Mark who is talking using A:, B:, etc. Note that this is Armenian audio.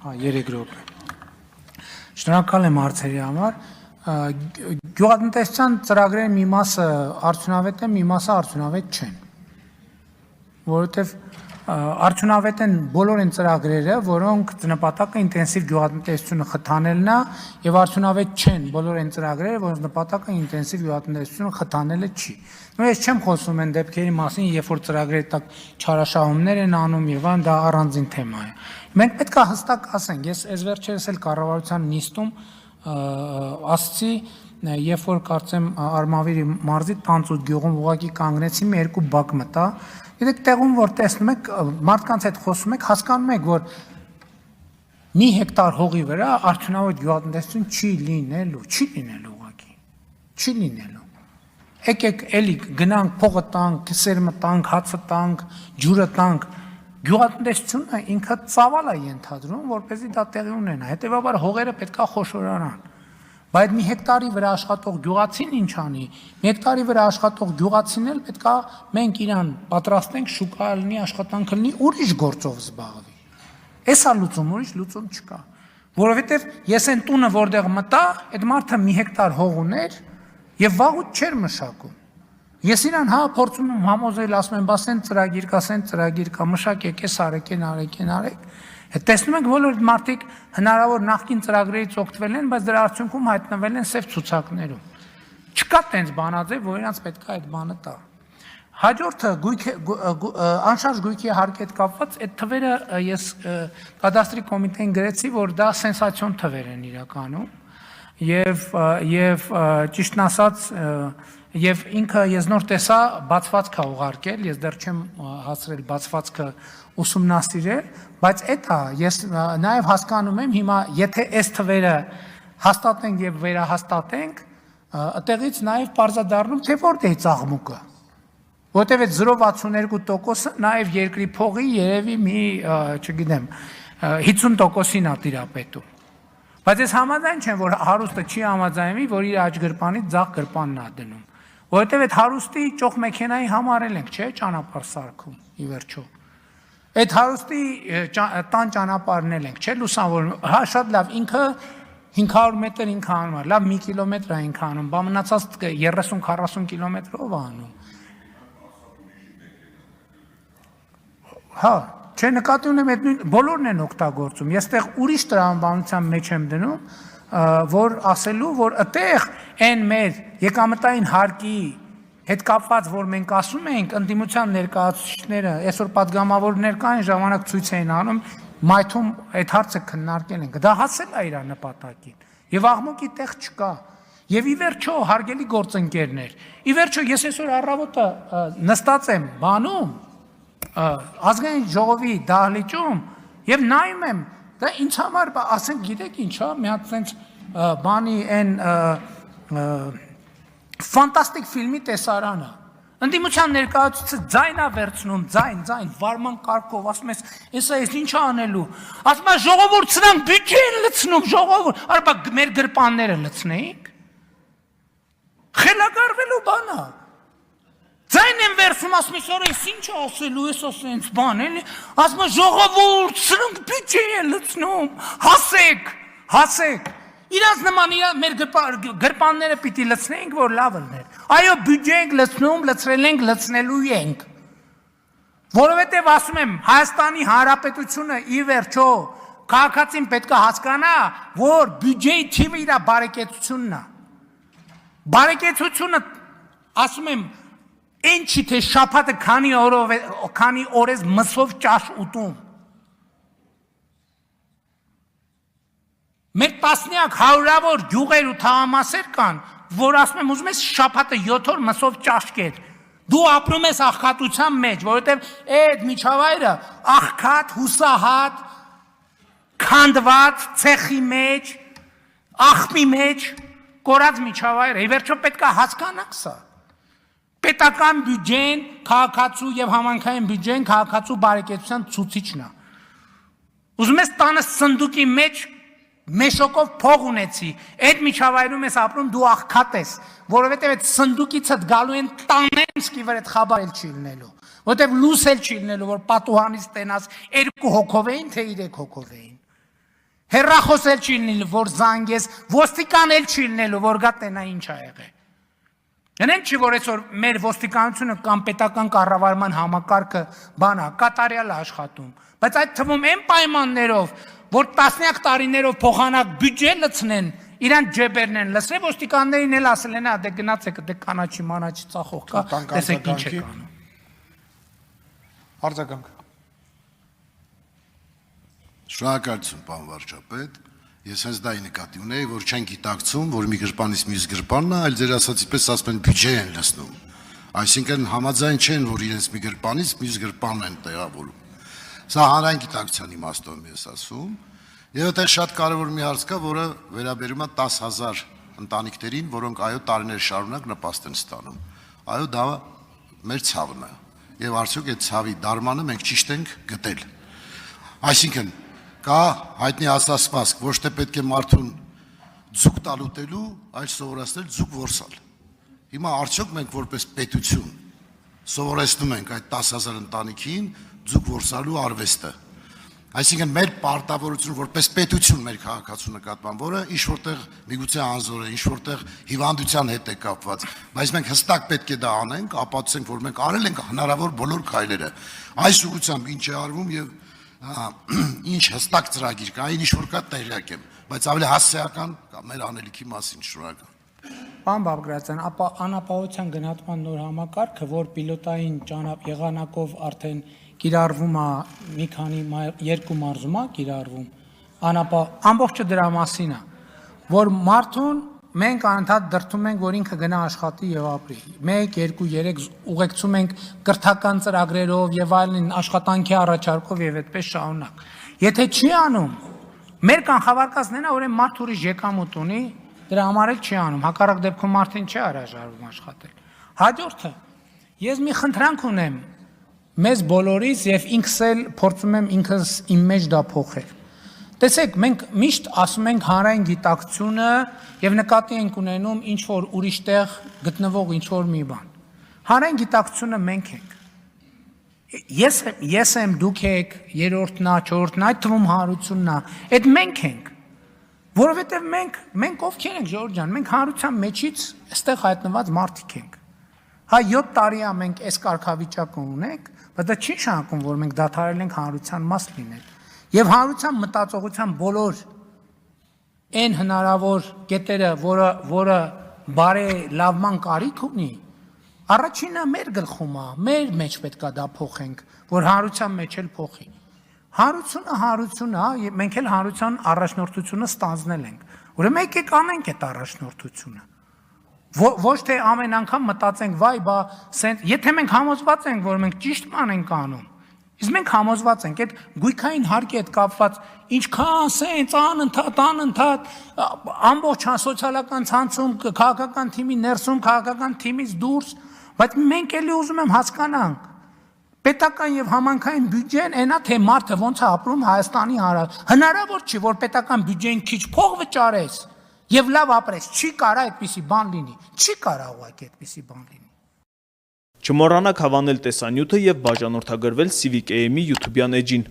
A: 3 րոպե։ Շնորհակալ եմ հարցերի համար։ Գյուղատնտեսության ծրագրերի մի մասը արդյունավետ է, մի մասը արդյունավետ չեն։ Որովհետև արդյունավետ են բոլոր այն ծրագրերը, որոնք նպատակը ինտենսիվ գյուղատնտեսությունը խթանելն է, եւ արդյունավետ չեն բոլոր այն ծրագրերը, որոնց նպատակը ինտենսիվ գյուղատնտեսությունը խթանելը չի։ Նույնիսկ ես չեմ խոսում այն դեպքերի մասին, երբ որ ծրագրերի տակ չարաշահումներ են անում եւ այն դա առանձին թեմա է։ Մենք պետք է հստակ ասենք, ես այս վերջերս էլ կառավարության նիստում ասացի, երբ որ կարծեմ Արմավիրի մարզի 18 գյուղում ուղղակի կանգնեցի, մի երկու բակ մտա։ Գիտեք, տեղում որ տեսնում եք, մարդկանց հետ խոսում եք, հասկանում եք, որ մի հեկտար հողի վրա արդյունավետ գյուղատնտեսություն չի լինելու ուղղակի, չի լինելու։ Եկեք էլի գնանք փողը տանք, քսերը մտանք, հացը տանք, ջուրը տանք։ Գյուղատնտեսությունը ինքը ծավալ է ենթադրում, որպեսզի դա տեղի ունենա։ Հետևաբար հողերը պետքա խոշորանան։ Բայց մի հեկտարի վրա աշխատող գյուղացին ինչ անի։ Մի հեկտարի վրա աշխատող գյուղացին էլ պետքա մենք իրան պատրաստենք շուկա լինի, աշխատանքը լինի, ուրիշ գործով զբաղվի։ Էսա լուծում, ուրիշ լուծում չկա։ Որովհետև ես այն տունը որտեղ մտա, այդ մարդը մի հեկտար հող ուներ եւ վաղուց չէր մշակում։ Ես իրան փորձում եմ համոզել, ասում եմ, բաս այն ծրագիր կա, մշակեք, էս արեք։ Տեսնում ենք բոլոր մարդիկ հնարավոր նախկին ծրագրերից օգտվել են, բայց դրա արդյունքում հայտնվել են սև ցուցակներում։ Չկա տենց բանաձև, որ իրանց պետք է այդ բանը տա։ Հաջորդը անշարժ գույքի հարկի հետ կապված այդ թվերը ես կադաստրի կոմիտեին գրեցի, որ դա սենսացիոն թվեր են իրականում եւ ճիշտն ասած եւ ինքը ես նոր տեսա բացվածք է ուղարկել, ես դեռ չեմ հասցրել բացվածքը ուսումնասիրել, բայց էտա ես նաեւ հասկանում եմ հիմա եթե այս թվերը հաստատենք եւ վերահաստատենք, այդտեղից նաեւ պարզադառնում թե որտեղից աղմուկը։ Որտեւ այդ 0.62%-ը նաեւ երկրի փողի երևի մի, չգիտեմ, 50%-ին է տիրապետում։ Բայց ես համաձայն չեմ, որ հարուստը չի համաձայնվի, որ իր աջ գրպանից ձախ գրպանն է դնում։ Որովհետև այդ հարուստի ճոխ մեքենայի համարել ենք, չէ՞, ճանապարհ սարքում, ի վերջո։ Այդ հարուստի տան ճանապարհն ենք, չէ՞, լուսավորում։ Հա, շատ լավ, ինքը 500 մետր ինքը անում է, լավ 1 կիլոմետր է ինքը անում, բա մնացած 30-40 կիլոմետրով է անում։ Հա, չէ, նկատի ունեմ այդ նույն բոլորն են օգտագործում։ Ես տեղ ուրիշ տրամաբանության մեջ եմ դնում, որ ասելու, որ այդտեղ այն մեր եկամտային հարկի հետ կապված, որ մենք ասում ենք, ընդդիմության ներկայացուցիչները, այսօր պատգամավորներ կային, ժամանակ ցույց էին անում, մայթում այդ հարցը քննարկել ենք։ Դա հասել է իր նպատակին։ Եվ աղմուկի տեղ չկա։ Եվ ի վերջո, հարգելի գործընկերներ, ի վերջո ես այսօր առավոտը նստած եմ բանում ազգային ժողովի դահլիճում եւ նայում եմ, դա ինձ համար, ասենք, գիտեք ինչ է, մի հատ sense բանի այն ֆանտաստիկ ֆիլմի տեսարանը։ Ընդդիմության ներկայացուցիչը ձայնա վերցնում, ձայն, վարման կարգով, ասում ես, էսա ես ինչ անելու։ Ասում է ժողովուրդ, սրանք բյուջե են լցնում, ժողովուրդ, արբա մեր գրպանները լցնեինք։ Խելագարվելու բան է։ Ձայն եմ վերցնում, ասում ես, արա, ես ինչ ասելու, ես ասենց բան, էլի, ասում է ժողովուրդ, սրանք բյուջե են լցնում, հասեք։ Իրանց նման մեր գրպանները պիտի լցնեինք, որ լավ լներ։ Այո, բյուջե ենք լցնում, լցրել ենք, լցնելու ենք։ Որովհետև ասում եմ, Հայաստանի Հանրապետությունը ի վերջո քաղաքացին պետք է հասկանա, որ բյուջեի թիվը իր բարեկեցությունն է։ Բարեկեցությունը, ասում եմ, այն չի թե շաբաթը քանի օրես մսով ճաշ ուտում։ Մեր տասնյակ հարյուրավոր գյուղեր ու թաղամասեր կան, որ ասում եմ ուզում ես շաբաթը 7 օր մսով ճաշ կեր։ Դու ապրում ես աղքատության մեջ, որովհետև այդ միջավայրը աղքատ, հուսահատ, քանդված, ցեխի մեջ, աղբի մեջ կորած միջավայր է։ Ի վերջո պետք է հասկանաք սա։ Պետական բյուջեն, քաղաքացու եւ համայնքային բյուջեն քաղաքացու բարեկեցության ցուցիչն է։ Ուզում ես տանը սնդուկի մեջ մեշոկով փող ունեցի, այդ միջավայրում ես ապրում, դու աղքատ ես, որովհետև այդ սնդուկիցդ գալու են տանենսկի վրա այդ խաբար էլ չի լինելու, որովհետև լույս էլ չի լինելու, որ պատուհանից տենաս 2 հոգով էին, թե 3 հոգով էին։ հերրախոս էլ չի լինելու, որ զանգես, ոստիկան էլ չի լինելու, որ գա տենա ինչ ա եղել։ Գնենք չի, որ այսօր մեր ոստիկանությունը կամ պետական կառավարման համակարգը բանա, կատարյալ է աշխատում, բայց այդ թվում են պայմաններով, որ տասնյակ տարիներով փոխանակ բյուջե լցնեն, իրան ջեբերն են լսել, ոստիկաններին էլ ասել են, դե գնացեք, դե կանաչի մանաչի ծախող կա, տեսեք ինչ է կանում։
B: Արձագանք։
C: Շնորհակալություն, պարոն վարչապետ։ Ես հենց դա նկատի ունեի, որ չեն գիտակցում, որ մի գրպանից մյուս գրպանն է, այլ ձեր ասածի պես ասում են բյուջե են լցնում։ Այսինքն համաձայն չեն, որ իրենց մի գրպանից մյուս գրպանն են տեղավորում։ Սա հանրային գիտակցության իմաստով եմ ես ասում։ Եվ այդտեղ շատ կարևոր մի հարց կա, որը վերաբերում է 10,000 ընտանիքներին, որոնք այո տարիներ շարունակ նպաստ են ստանում։ Այո, դա մեր ցավն է։ Եվ արդյոք այդ ցավի դարմանը մենք ճիշտ ենք գտել։ Այսինքն կա հայտնի ասացվածք, ոչ թե պետք է մարդուն ձուկ տալ ուտելու, այլ սովորացնել ձուկ որսալ։ Հիմա արդյոք մենք որպես պետություն սովորեցնում ենք այդ 10,000 ընտանիքին ձուկ որսալու արվեստը։ Այսինքն մեր պարտավորությունը որպես պետություն մեր քաղաքացու նկատմամբ, որը ինչ որտեղ միգուցե անզոր է, ինչ որտեղ հիվանդության հետ է կապված, բայց մենք հստակ պետք է դա անենք, ապացուցենք, որ մենք արել ենք հնարավոր բոլոր քայլերը։ Այս ուղղությամբ ինչ է արվում եւ ինչ հստակ ծրագիր կա, այն ինչ որ կա տեղյակ եմ, բայց ավելի հասարակական կամ մեր անելիքի մասին շնորհակալ։
A: Պարոն Բաբկրացյան, ապա անապահովության գնահատման նոր համակարգը, որ պիլոտային եղանակով արդեն կիրառվում է մի քանի երկու մարզում է կիրառվում, ամբողջը դրա մասին է, որ մարդուն մենք անընդհատ դրդում ենք, որ ինքը գնա աշխատի եւ ապրի։ 1, 2, 3 ուղեկցում ենք կրթական ծրագրերով եւ այլն աշխատանքի առաջարկով եւ այդպես շարունակ։ Եթե չի անում, մեր կանխավարկածն է, որ մարդ ուրիշ եկամուտ ունի, դրա համար էլ չի անում, հակառակ դեպքում մարդին չի հրաժարվում աշխատել։ Հաջորդը, ես մի խնդրանք ունեմ մեզ բոլորից եւ ինքս էլ փորձում եմ ինքս իմ մեջ դա փոխել։ Տեսեք, մենք միշտ ասում ենք հանրային գիտակցությունը եւ նկատի ենք ունենում ինչ որ ուրիշ տեղ գտնվող ինչ որ մի բան։ Հանրային գիտակցությունը մենք ենք։ Ես եմ, դուք եք, երրորդն է, չորրորդն է, այդ թվում հանրությունն է, այդ մենք ենք։ Որովհետեւ մենք ովքեր ենք, Ժորժ ջան, մենք հանրության մեջից այստեղ հայտնված մարդիկ ենք։ Հա 7 տարի է մենք այս կարգավիճակը ունենք, բայց դա չի նշանակում, որ մենք դադարել ենք հանրության մաս լինել։ Եվ հանրության մտածողության բոլոր այն հնարավոր կետերը, որը բարելավման կարիք ունի, առաջինը մեր գլխում է, մեր մեջ պետք է դա փոխենք, որ հանրության մեջ էլ փոխի։ Հանրությունը է, մենք էլ հանրության առաջնորդությունը ստանձնել ենք։ Ուրեմն եկեք անենք այդ առաջնորդությունը։ Ոչ թե ամեն անգամ մտածենք, վայ, բա, եթե մենք համոզված ենք, որ մենք ճիշտ բան ենք անում, իսկ մենք համոզված ենք, այդ գույքային հարկի հետ կապված ինչքան սենց անընդհատ ամբողջ սոցիալական ցանցում, քաղաքական թիմի ներսում, քաղաքական թիմից դուրս, բայց մենք էլի ուզում եմ հասկանանք, պետական եւ համանքային բյուջեն այնա թե մարդը ոնց է ապրում Հայաստանի հնարավոր չի, որ պետական բյուջեին քիչ փող վճարես եւ լավ ապրես, չի կարա այդպիսի բան լինի, չի կարա ուղղակի այդպիսի բան լինի։
D: Չմոռանաք հավանել տեսանյութը եւ բաժանորդագրվել Civic AM-ի YouTube-յան էջին։